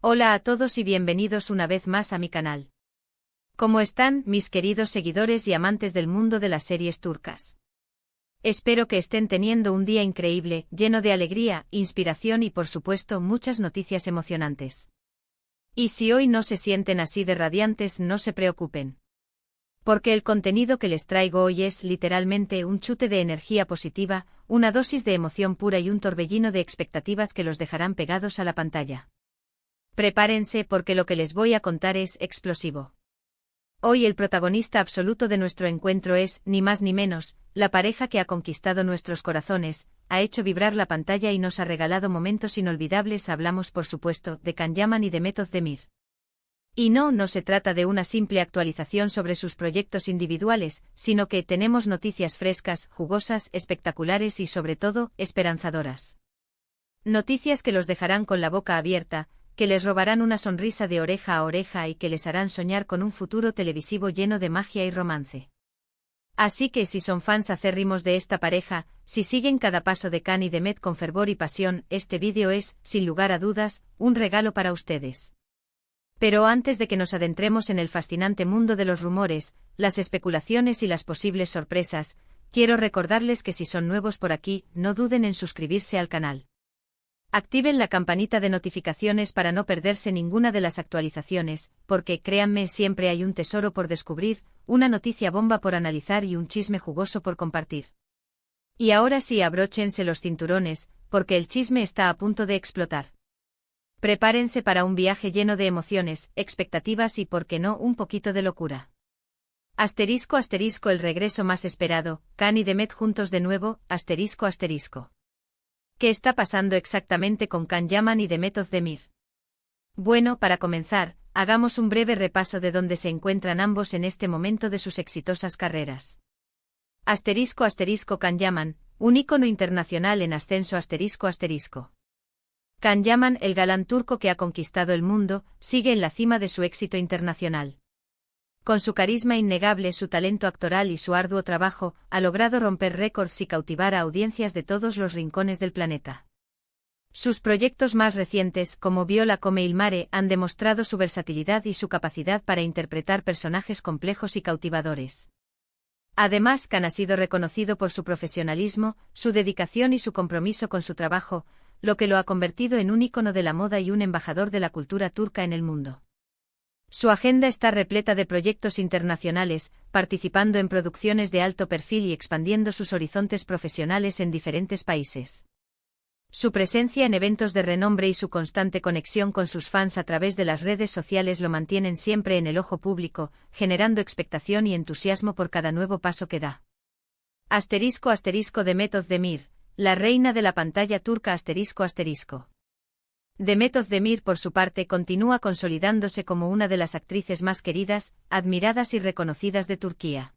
Hola a todos y bienvenidos una vez más a mi canal. ¿Cómo están, mis queridos seguidores y amantes del mundo de las series turcas? Espero que estén teniendo un día increíble, lleno de alegría, inspiración y por supuesto muchas noticias emocionantes. Y si hoy no se sienten así de radiantes, no se preocupen. Porque el contenido que les traigo hoy es literalmente un chute de energía positiva, una dosis de emoción pura y un torbellino de expectativas que los dejarán pegados a la pantalla. Prepárense porque lo que les voy a contar es explosivo. Hoy el protagonista absoluto de nuestro encuentro es, ni más ni menos, la pareja que ha conquistado nuestros corazones, ha hecho vibrar la pantalla y nos ha regalado momentos inolvidables. Hablamos por supuesto de Can Yaman y Demet Özdemir. Y no se trata de una simple actualización sobre sus proyectos individuales, sino que tenemos noticias frescas, jugosas, espectaculares y sobre todo, esperanzadoras. Noticias que los dejarán con la boca abierta, que les robarán una sonrisa de oreja a oreja y que les harán soñar con un futuro televisivo lleno de magia y romance. Así que si son fans acérrimos de esta pareja, si siguen cada paso de Can y Demet con fervor y pasión, este vídeo es, sin lugar a dudas, un regalo para ustedes. Pero antes de que nos adentremos en el fascinante mundo de los rumores, las especulaciones y las posibles sorpresas, quiero recordarles que si son nuevos por aquí, no duden en suscribirse al canal. Activen la campanita de notificaciones para no perderse ninguna de las actualizaciones, porque, créanme, siempre hay un tesoro por descubrir, una noticia bomba por analizar y un chisme jugoso por compartir. Y ahora sí, abróchense los cinturones, porque el chisme está a punto de explotar. Prepárense para un viaje lleno de emociones, expectativas y, por qué no, un poquito de locura. Asterisco asterisco el regreso más esperado, Can y Demet juntos de nuevo, asterisco asterisco. ¿Qué está pasando exactamente con Can Yaman y Demet Özdemir? Bueno, para comenzar, hagamos un breve repaso de dónde se encuentran ambos en este momento de sus exitosas carreras. Asterisco asterisco Can Yaman, un ícono internacional en ascenso asterisco asterisco. Can Yaman, el galán turco que ha conquistado el mundo, sigue en la cima de su éxito internacional. Con su carisma innegable, su talento actoral y su arduo trabajo, ha logrado romper récords y cautivar a audiencias de todos los rincones del planeta. Sus proyectos más recientes, como Viola come il mare, han demostrado su versatilidad y su capacidad para interpretar personajes complejos y cautivadores. Además, Can ha sido reconocido por su profesionalismo, su dedicación y su compromiso con su trabajo, lo que lo ha convertido en un ícono de la moda y un embajador de la cultura turca en el mundo. Su agenda está repleta de proyectos internacionales, participando en producciones de alto perfil y expandiendo sus horizontes profesionales en diferentes países. Su presencia en eventos de renombre y su constante conexión con sus fans a través de las redes sociales lo mantienen siempre en el ojo público, generando expectación y entusiasmo por cada nuevo paso que da. Asterisco asterisco Demet Özdemir, la reina de la pantalla turca asterisco asterisco. Demet Özdemir, por su parte, continúa consolidándose como una de las actrices más queridas, admiradas y reconocidas de Turquía.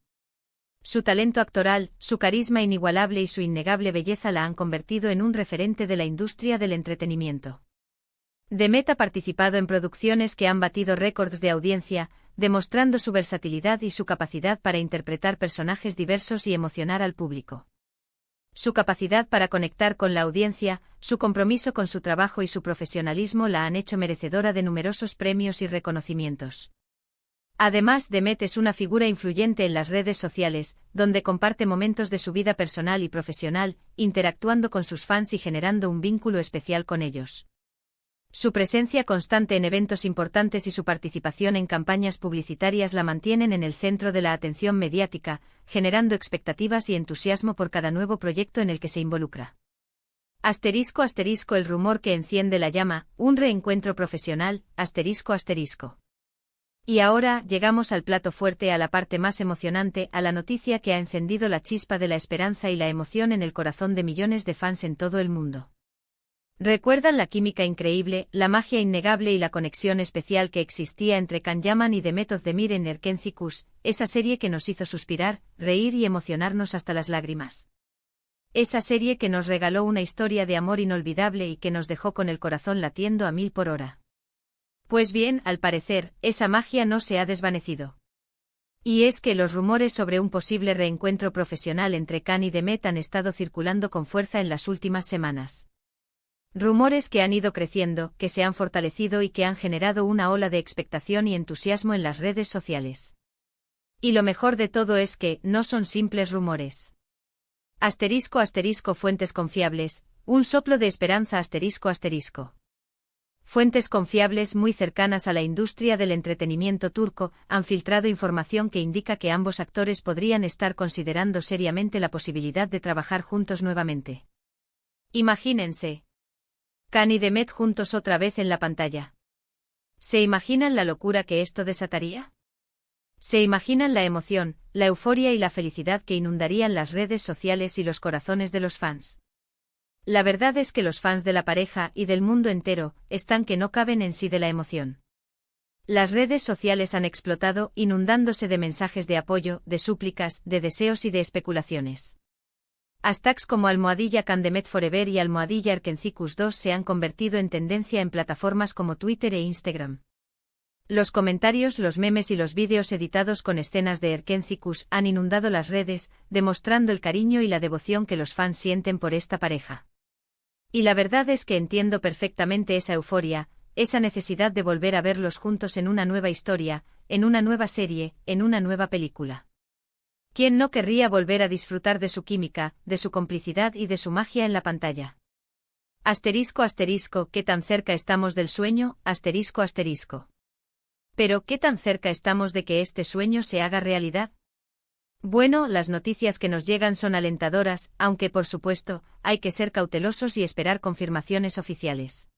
Su talento actoral, su carisma inigualable y su innegable belleza la han convertido en un referente de la industria del entretenimiento. Demet ha participado en producciones que han batido récords de audiencia, demostrando su versatilidad y su capacidad para interpretar personajes diversos y emocionar al público. Su capacidad para conectar con la audiencia, su compromiso con su trabajo y su profesionalismo la han hecho merecedora de numerosos premios y reconocimientos. Además, Demet es una figura influyente en las redes sociales, donde comparte momentos de su vida personal y profesional, interactuando con sus fans y generando un vínculo especial con ellos. Su presencia constante en eventos importantes y su participación en campañas publicitarias la mantienen en el centro de la atención mediática, generando expectativas y entusiasmo por cada nuevo proyecto en el que se involucra. Asterisco asterisco el rumor que enciende la llama, un reencuentro profesional, asterisco asterisco. Y ahora, llegamos al plato fuerte, a la parte más emocionante, a la noticia que ha encendido la chispa de la esperanza y la emoción en el corazón de millones de fans en todo el mundo. ¿Recuerdan la química increíble, la magia innegable y la conexión especial que existía entre Can Yaman y Demet Özdemir en Erkenci Kuş, esa serie que nos hizo suspirar, reír y emocionarnos hasta las lágrimas? Esa serie que nos regaló una historia de amor inolvidable y que nos dejó con el corazón latiendo a 1000 por hora. Pues bien, al parecer, esa magia no se ha desvanecido. Y es que los rumores sobre un posible reencuentro profesional entre Can y Demet han estado circulando con fuerza en las últimas semanas. Rumores que han ido creciendo, que se han fortalecido y que han generado una ola de expectación y entusiasmo en las redes sociales. Y lo mejor de todo es que no son simples rumores. *** Fuentes confiables, un soplo de esperanza ***. Fuentes confiables muy cercanas a la industria del entretenimiento turco han filtrado información que indica que ambos actores podrían estar considerando seriamente la posibilidad de trabajar juntos nuevamente. Imagínense. Can y Demet juntos otra vez en la pantalla. ¿Se imaginan la locura que esto desataría? ¿Se imaginan la emoción, la euforia y la felicidad que inundarían las redes sociales y los corazones de los fans? La verdad es que los fans de la pareja y del mundo entero están que no caben en sí de la emoción. Las redes sociales han explotado, inundándose de mensajes de apoyo, de súplicas, de deseos y de especulaciones. Hashtags como #Can Demet Forever y #Erkencikus 2 se han convertido en tendencia en plataformas como Twitter e Instagram. Los comentarios, los memes y los vídeos editados con escenas de Erkencikus han inundado las redes, demostrando el cariño y la devoción que los fans sienten por esta pareja. Y la verdad es que entiendo perfectamente esa euforia, esa necesidad de volver a verlos juntos en una nueva historia, en una nueva serie, en una nueva película. ¿Quién no querría volver a disfrutar de su química, de su complicidad y de su magia en la pantalla? ***, ¿qué tan cerca estamos del sueño? ***. Pero ¿qué tan cerca estamos de que este sueño se haga realidad? Bueno, las noticias que nos llegan son alentadoras, aunque por supuesto, hay que ser cautelosos y esperar confirmaciones oficiales.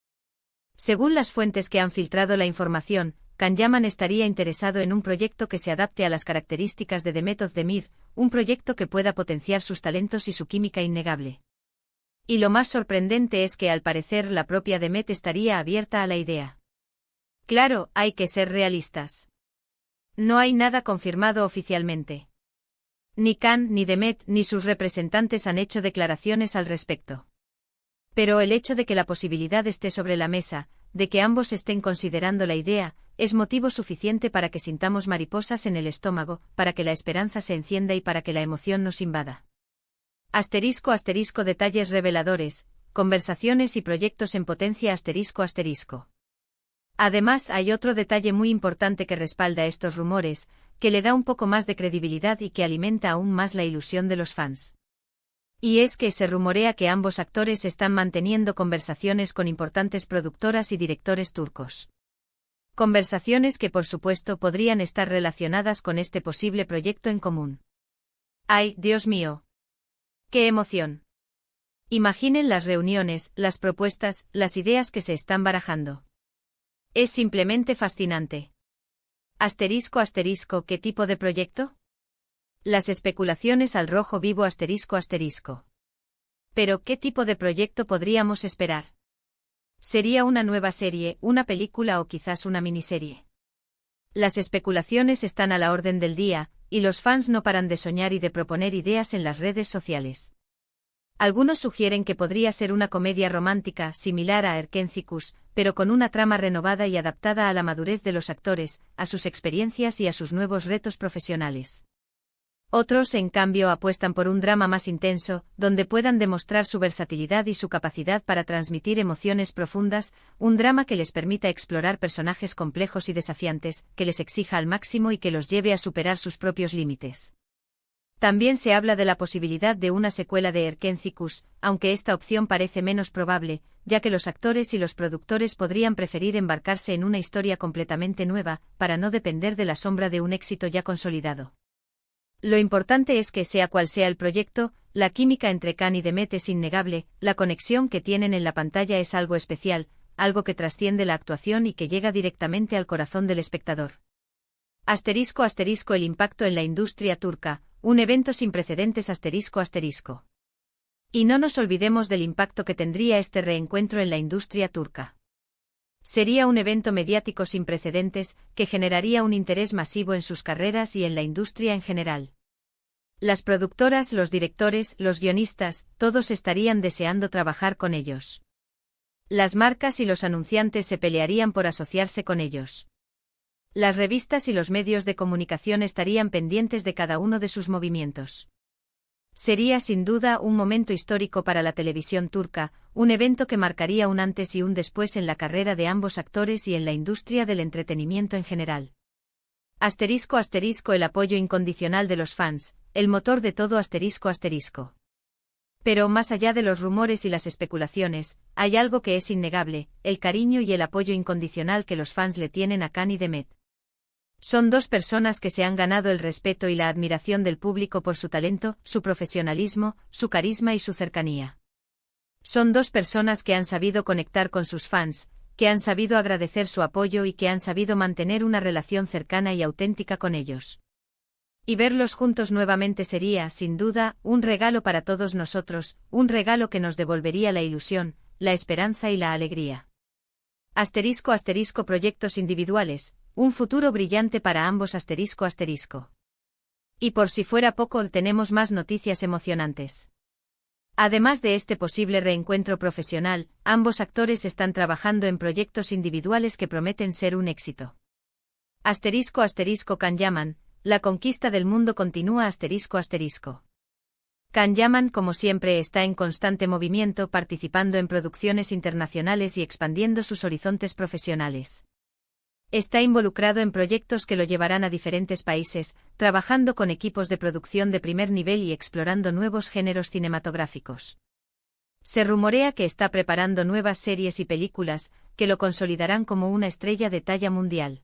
Según las fuentes que han filtrado la información, Can Yaman estaría interesado en un proyecto que se adapte a las características de Demet Özdemir, un proyecto que pueda potenciar sus talentos y su química innegable. Y lo más sorprendente es que al parecer la propia Demet estaría abierta a la idea. Claro, hay que ser realistas. No hay nada confirmado oficialmente. Ni Can, ni Demet, ni sus representantes han hecho declaraciones al respecto. Pero el hecho de que la posibilidad esté sobre la mesa, de que ambos estén considerando la idea, es motivo suficiente para que sintamos mariposas en el estómago, para que la esperanza se encienda y para que la emoción nos invada. ***, detalles reveladores, conversaciones y proyectos en potencia ***. Además, hay otro detalle muy importante que respalda estos rumores, que le da un poco más de credibilidad y que alimenta aún más la ilusión de los fans. Y es que se rumorea que ambos actores están manteniendo conversaciones con importantes productoras y directores turcos. Conversaciones que por supuesto podrían estar relacionadas con este posible proyecto en común. ¡Ay, Dios mío! ¡Qué emoción! Imaginen las reuniones, las propuestas, las ideas que se están barajando. Es simplemente fascinante. ***, ¿qué tipo de proyecto? Las especulaciones al rojo vivo ***. Pero ¿qué tipo de proyecto podríamos esperar? ¿Sería una nueva serie, una película o quizás una miniserie? Las especulaciones están a la orden del día, y los fans no paran de soñar y de proponer ideas en las redes sociales. Algunos sugieren que podría ser una comedia romántica similar a Erkencikus, pero con una trama renovada y adaptada a la madurez de los actores, a sus experiencias y a sus nuevos retos profesionales. Otros, en cambio, apuestan por un drama más intenso, donde puedan demostrar su versatilidad y su capacidad para transmitir emociones profundas, un drama que les permita explorar personajes complejos y desafiantes, que les exija al máximo y que los lleve a superar sus propios límites. También se habla de la posibilidad de una secuela de Erkencikus, aunque esta opción parece menos probable, ya que los actores y los productores podrían preferir embarcarse en una historia completamente nueva, para no depender de la sombra de un éxito ya consolidado. Lo importante es que sea cual sea el proyecto, la química entre Can y Demet es innegable, la conexión que tienen en la pantalla es algo especial, algo que trasciende la actuación y que llega directamente al corazón del espectador. ***, el impacto en la industria turca, un evento sin precedentes ***. Y no nos olvidemos del impacto que tendría este reencuentro en la industria turca. Sería un evento mediático sin precedentes, que generaría un interés masivo en sus carreras y en la industria en general. Las productoras, los directores, los guionistas, todos estarían deseando trabajar con ellos. Las marcas y los anunciantes se pelearían por asociarse con ellos. Las revistas y los medios de comunicación estarían pendientes de cada uno de sus movimientos. Sería sin duda un momento histórico para la televisión turca, un evento que marcaría un antes y un después en la carrera de ambos actores y en la industria del entretenimiento en general. *** El apoyo incondicional de los fans, el motor de todo ***. Pero más allá de los rumores y las especulaciones, hay algo que es innegable, el cariño y el apoyo incondicional que los fans le tienen a Can y Demet. Son dos personas que se han ganado el respeto y la admiración del público por su talento, su profesionalismo, su carisma y su cercanía. Son dos personas que han sabido conectar con sus fans, que han sabido agradecer su apoyo y que han sabido mantener una relación cercana y auténtica con ellos. Y verlos juntos nuevamente sería, sin duda, un regalo para todos nosotros, un regalo que nos devolvería la ilusión, la esperanza y la alegría. *** Proyectos individuales, un futuro brillante para ambos ***. Y por si fuera poco, tenemos más noticias emocionantes. Además de este posible reencuentro profesional, ambos actores están trabajando en proyectos individuales que prometen ser un éxito. *** Can Yaman, la conquista del mundo continúa ***. Can Yaman, como siempre, está en constante movimiento, participando en producciones internacionales y expandiendo sus horizontes profesionales. Está involucrado en proyectos que lo llevarán a diferentes países, trabajando con equipos de producción de primer nivel y explorando nuevos géneros cinematográficos. Se rumorea que está preparando nuevas series y películas, que lo consolidarán como una estrella de talla mundial.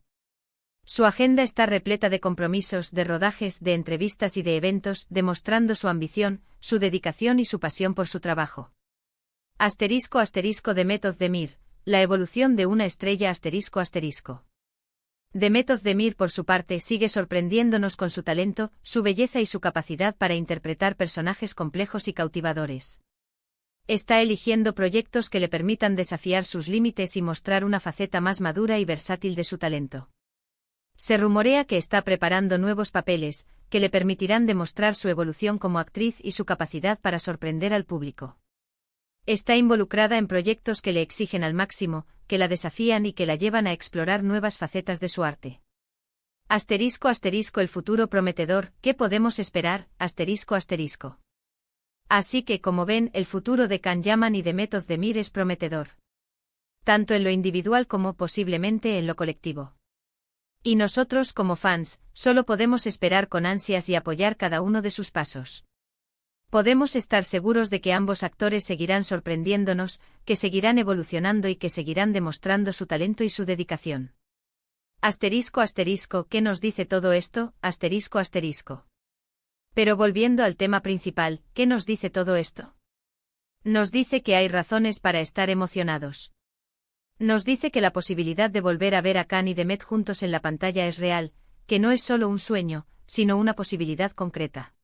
Su agenda está repleta de compromisos, de rodajes, de entrevistas y de eventos, demostrando su ambición, su dedicación y su pasión por su trabajo. *** Demet Özdemir, la evolución de una estrella ***. Demet Özdemir, por su parte, sigue sorprendiéndonos con su talento, su belleza y su capacidad para interpretar personajes complejos y cautivadores. Está eligiendo proyectos que le permitan desafiar sus límites y mostrar una faceta más madura y versátil de su talento. Se rumorea que está preparando nuevos papeles, que le permitirán demostrar su evolución como actriz y su capacidad para sorprender al público. Está involucrada en proyectos que le exigen al máximo, que la desafían y que la llevan a explorar nuevas facetas de su arte. *** El futuro prometedor, ¿qué podemos esperar? ***. Así que, como ven, el futuro de Can Yaman y Demet Özdemir es prometedor. Tanto en lo individual como, posiblemente, en lo colectivo. Y nosotros, como fans, solo podemos esperar con ansias y apoyar cada uno de sus pasos. Podemos estar seguros de que ambos actores seguirán sorprendiéndonos, que seguirán evolucionando y que seguirán demostrando su talento y su dedicación. ¿Qué nos dice todo esto? Pero volviendo al tema principal, ¿qué nos dice todo esto? Nos dice que hay razones para estar emocionados. Nos dice que la posibilidad de volver a ver a Can y Demet juntos en la pantalla es real, que no es solo un sueño, sino una posibilidad concreta.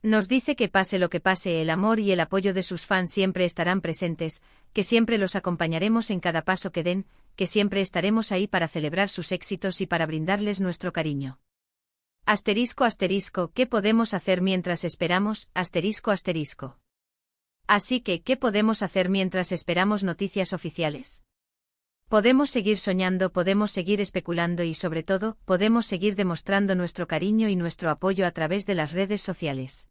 Nos dice que pase lo que pase, el amor y el apoyo de sus fans siempre estarán presentes, que siempre los acompañaremos en cada paso que den, que siempre estaremos ahí para celebrar sus éxitos y para brindarles nuestro cariño. ¿Qué podemos hacer mientras esperamos? Así que, ¿qué podemos hacer mientras esperamos noticias oficiales? Podemos seguir soñando, podemos seguir especulando y, sobre todo, podemos seguir demostrando nuestro cariño y nuestro apoyo a través de las redes sociales.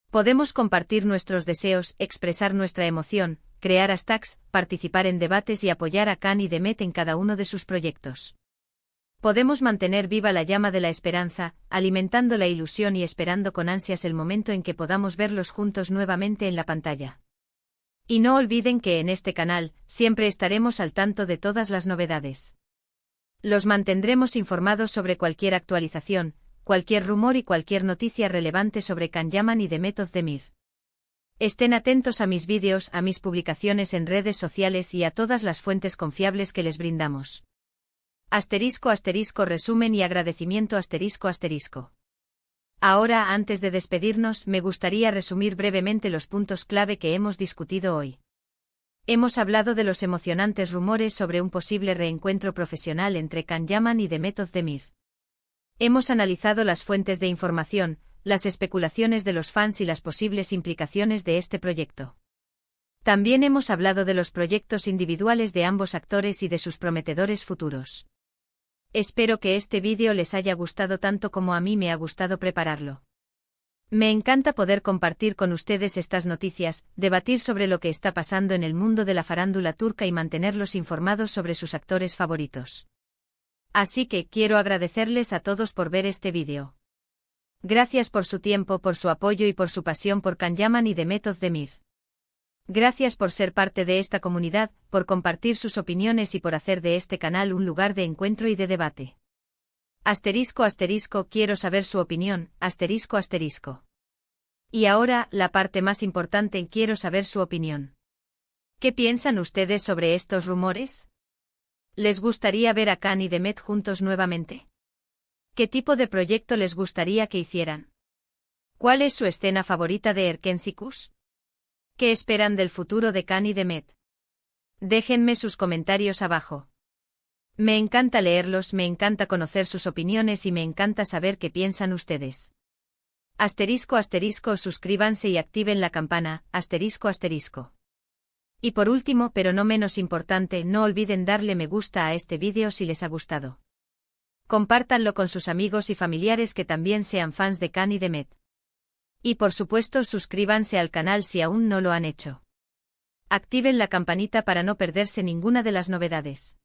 Podemos compartir nuestros deseos, expresar nuestra emoción, crear hashtags, participar en debates y apoyar a Can y Demet en cada uno de sus proyectos. Podemos mantener viva la llama de la esperanza, alimentando la ilusión y esperando con ansias el momento en que podamos verlos juntos nuevamente en la pantalla. Y no olviden que en este canal, siempre estaremos al tanto de todas las novedades. Los mantendremos informados sobre cualquier actualización, cualquier rumor y cualquier noticia relevante sobre Can Yaman y Demet Özdemir. Estén atentos a mis vídeos, a mis publicaciones en redes sociales y a todas las fuentes confiables que les brindamos. Resumen y agradecimiento ***. Ahora, antes de despedirnos, me gustaría resumir brevemente los puntos clave que hemos discutido hoy. Hemos hablado de los emocionantes rumores sobre un posible reencuentro profesional entre Can Yaman y Demet Özdemir. Hemos analizado las fuentes de información, las especulaciones de los fans y las posibles implicaciones de este proyecto. También hemos hablado de los proyectos individuales de ambos actores y de sus prometedores futuros. Espero que este vídeo les haya gustado tanto como a mí me ha gustado prepararlo. Me encanta poder compartir con ustedes estas noticias, debatir sobre lo que está pasando en el mundo de la farándula turca y mantenerlos informados sobre sus actores favoritos. Así que quiero agradecerles a todos por ver este vídeo. Gracias por su tiempo, por su apoyo y por su pasión por Can Yaman y Demet Özdemir. Gracias por ser parte de esta comunidad, por compartir sus opiniones y por hacer de este canal un lugar de encuentro y de debate. ***, quiero saber su opinión, ***. Y ahora, la parte más importante, quiero saber su opinión. ¿Qué piensan ustedes sobre estos rumores? ¿Les gustaría ver a Can y Demet juntos nuevamente? ¿Qué tipo de proyecto les gustaría que hicieran? ¿Cuál es su escena favorita de Erkencikus? ¿Qué esperan del futuro de Can y Demet? Déjenme sus comentarios abajo. Me encanta leerlos, me encanta conocer sus opiniones y me encanta saber qué piensan ustedes. ***, suscríbanse y activen la campana, ***. Y por último, pero no menos importante, no olviden darle me gusta a este vídeo si les ha gustado. Compártanlo con sus amigos y familiares que también sean fans de Can y Demet. Y por supuesto suscríbanse al canal si aún no lo han hecho. Activen la campanita para no perderse ninguna de las novedades.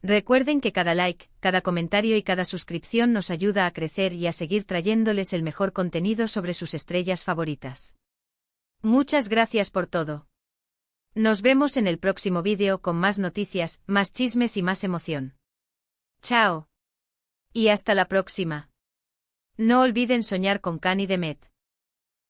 Recuerden que cada like, cada comentario y cada suscripción nos ayuda a crecer y a seguir trayéndoles el mejor contenido sobre sus estrellas favoritas. Muchas gracias por todo. Nos vemos en el próximo vídeo con más noticias, más chismes y más emoción. Chao. Y hasta la próxima. No olviden soñar con Can y Demet.